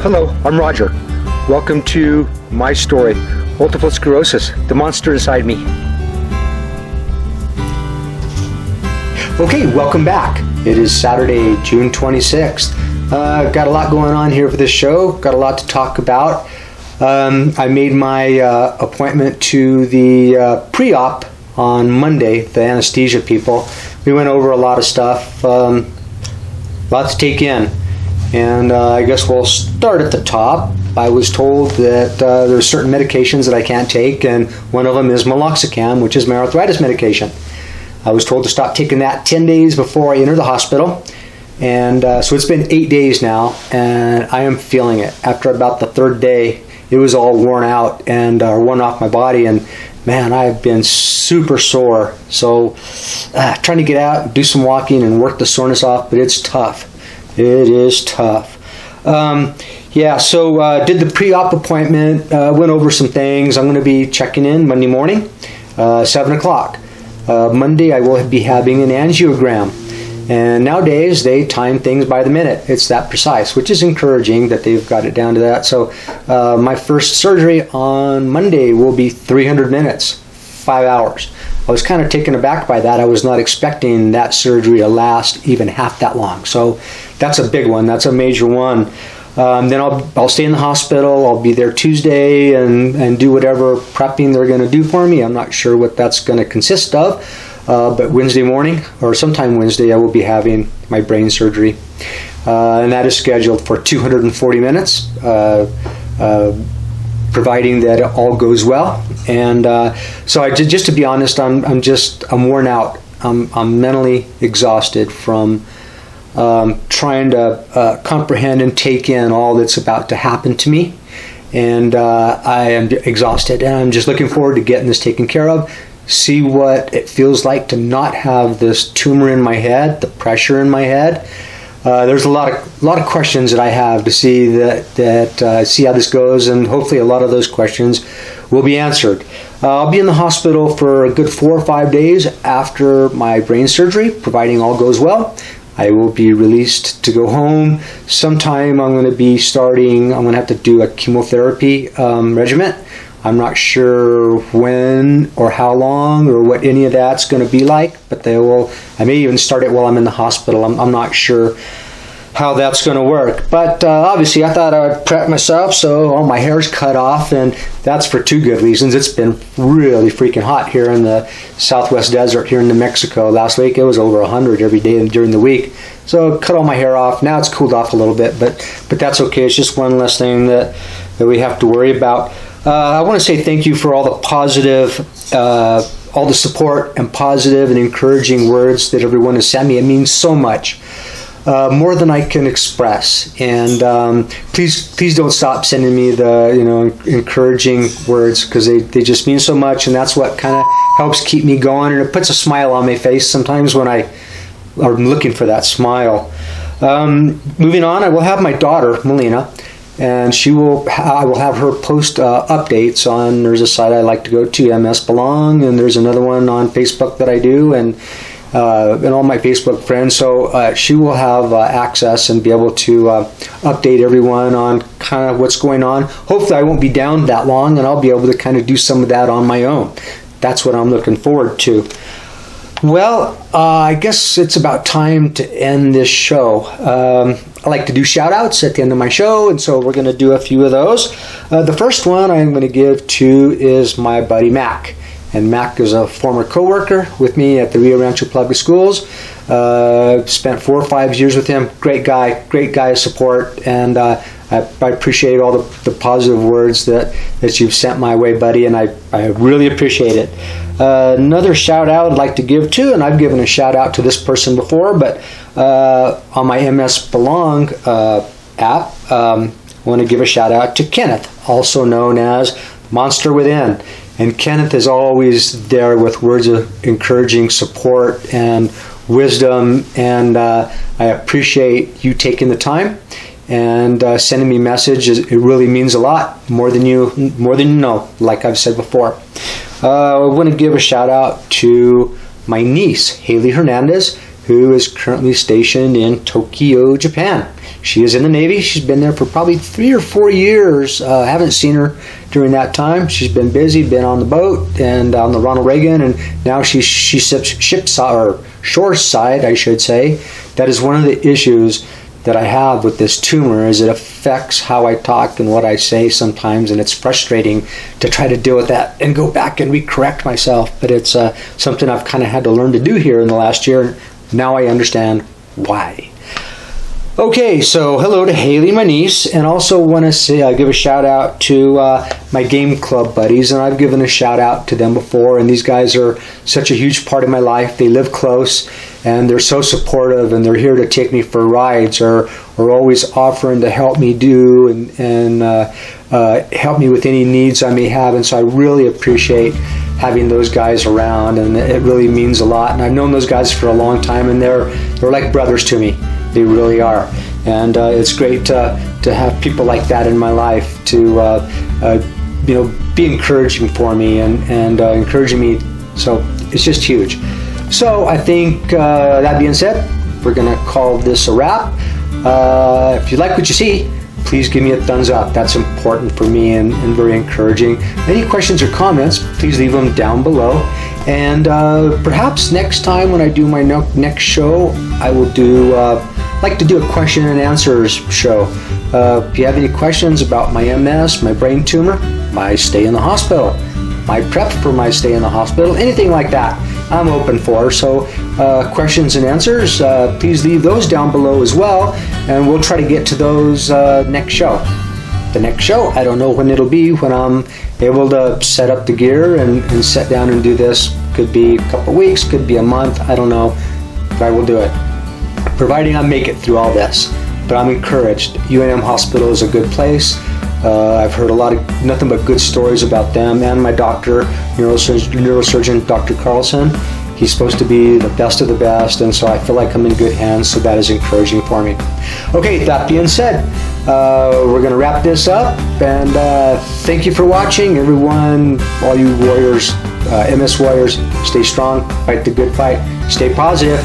Hello, I'm Roger. Welcome to my story, multiple sclerosis, the monster inside me. Okay, welcome back. It is Saturday, June 26th. Got a lot going on here for this show, got a lot to talk about. I made my appointment to the pre-op on Monday, the anesthesia people. We went over a lot of stuff, a lot to take in. And I guess we'll start at the top. I was told that there's certain medications that I can't take, and one of them is meloxicam, which is my arthritis medication. I was told to stop taking that 10 days before I enter the hospital. And so it's been 8 days now, and I am feeling it. After about the third day, it was all worn out and worn off my body, and man, I've been super sore. So trying to get out, do some walking, and work the soreness off, but it's tough. It is tough. So did the pre-op appointment, went over some things. I'm going to be checking in Monday morning, 7 o'clock. Monday I will be having an angiogram. And nowadays they time things by the minute. It's that precise, which is encouraging that they've got it down to that. So my first surgery on Monday will be 300 minutes, 5 hours. I was kind of taken aback by that. I was not expecting that surgery to last even half that long. So that's a big one. That's a major one. Then I'll stay in the hospital. I'll be there Tuesday and do whatever prepping they're going to do for me. I'm not sure what that's going to consist of. But Wednesday morning, or sometime Wednesday, I will be having my brain surgery. And that is scheduled for 240 minutes. Providing that it all goes well. And so just to be honest, I'm worn out. I'm mentally exhausted from trying to comprehend and take in all that's about to happen to me. And I am exhausted, and I'm just looking forward to getting this taken care of. See what it feels like to not have this tumor in my head, the pressure in my head. There's a lot of questions that I have to see see how this goes, and hopefully a lot of those questions will be answered. I'll be in the hospital for a good 4 or 5 days after my brain surgery, providing all goes well. I will be released to go home. Sometime I'm going to have to do a chemotherapy regimen. I'm not sure when or how long or what any of that's going to be like, but I may even start it while I'm in the hospital. I'm not sure how that's going to work. But obviously I thought I would prep myself, so all my hair's cut off, and that's for two good reasons. It's been really freaking hot here in the Southwest Desert here in New Mexico. Last week it was over 100 every day during the week. So cut all my hair off. Now it's cooled off a little bit, but that's okay. It's just one less thing that we have to worry about. I want to say thank you for all the positive, all the support and positive and encouraging words that everyone has sent me. It means so much, more than I can express. And please don't stop sending me the encouraging words, because they just mean so much, and that's what kind of helps keep me going, and it puts a smile on my face sometimes when I am looking for that smile. Moving on, I will have my daughter Melina. And I will have her post updates on. There's a site I like to go to, MS Belong, and there's another one on Facebook that I do, and all my Facebook friends. So she will have access and be able to update everyone on kind of what's going on. Hopefully, I won't be down that long, and I'll be able to kind of do some of that on my own. That's what I'm looking forward to. Well, I guess it's about time to end this show. I like to do shout-outs at the end of my show, and so we're going to do a few of those. The first one I'm going to give to is my buddy Mac. And Mac is a former co-worker with me at the Rio Rancho Public Schools. Spent 4 or 5 years with him. Great guy of support, and I appreciate all the positive words that you've sent my way, buddy, and I really appreciate it. Another shout out I'd like to give to, and I've given a shout out to this person before, but on my MS Belong app, I want to give a shout out to Kenneth, also known as Monster Within. And Kenneth is always there with words of encouraging support and wisdom, and I appreciate you taking the time and sending me messages. It really means a lot, more than you know, like I've said before. I want to give a shout out to my niece, Haley Hernandez. who is currently stationed in Tokyo, Japan. She is in the Navy. She's been there for probably 3 or 4 years. I haven't seen her during that time. She's been busy, been on the boat and on the Ronald Reagan, and now she sits shore side, I should say. That is one of the issues that I have with this tumor, is it affects how I talk and what I say sometimes, and it's frustrating to try to deal with that and go back and recorrect myself. But it's something I've kind of had to learn to do here in the last year. Now I understand why. Okay, so hello to Haley, my niece, and also want to say give a shout out to my game club buddies, and I've given a shout out to them before, and these guys are such a huge part of my life. They live close, and they're so supportive, and they're here to take me for rides, or always offering to help me do and help me with any needs I may have, and so I really appreciate having those guys around, and it really means a lot. And I've known those guys for a long time, and they're like brothers to me. They really are, and it's great to have people like that in my life to be encouraging for me and encouraging me. So it's just huge. So I think that being said, we're gonna call this a wrap. If you like what you see, please give me a thumbs up. That's important for me and very encouraging. Any questions or comments, please leave them down below. And perhaps next time when I do my next show, I will like to do a question and answers show. If you have any questions about my MS, my brain tumor, my stay in the hospital, my prep for my stay in the hospital, anything like that, I'm open for. So questions and answers, please leave those down below as well, and we'll try to get to those next show. The next show, I don't know when it'll be, when I'm able to set up the gear and sit down and do this. Could be a couple weeks, could be a month, I don't know, but I will do it, providing I make it through all this. But I'm encouraged. UNM Hospital is a good place. I've heard nothing but good stories about them and my doctor, neurosurgeon Dr. Carlson. He's supposed to be the best of the best, and so I feel like I'm in good hands, so that is encouraging for me. Okay, that being said, we're going to wrap this up, and thank you for watching, everyone, all you warriors, MS warriors. Stay strong, fight the good fight, stay positive.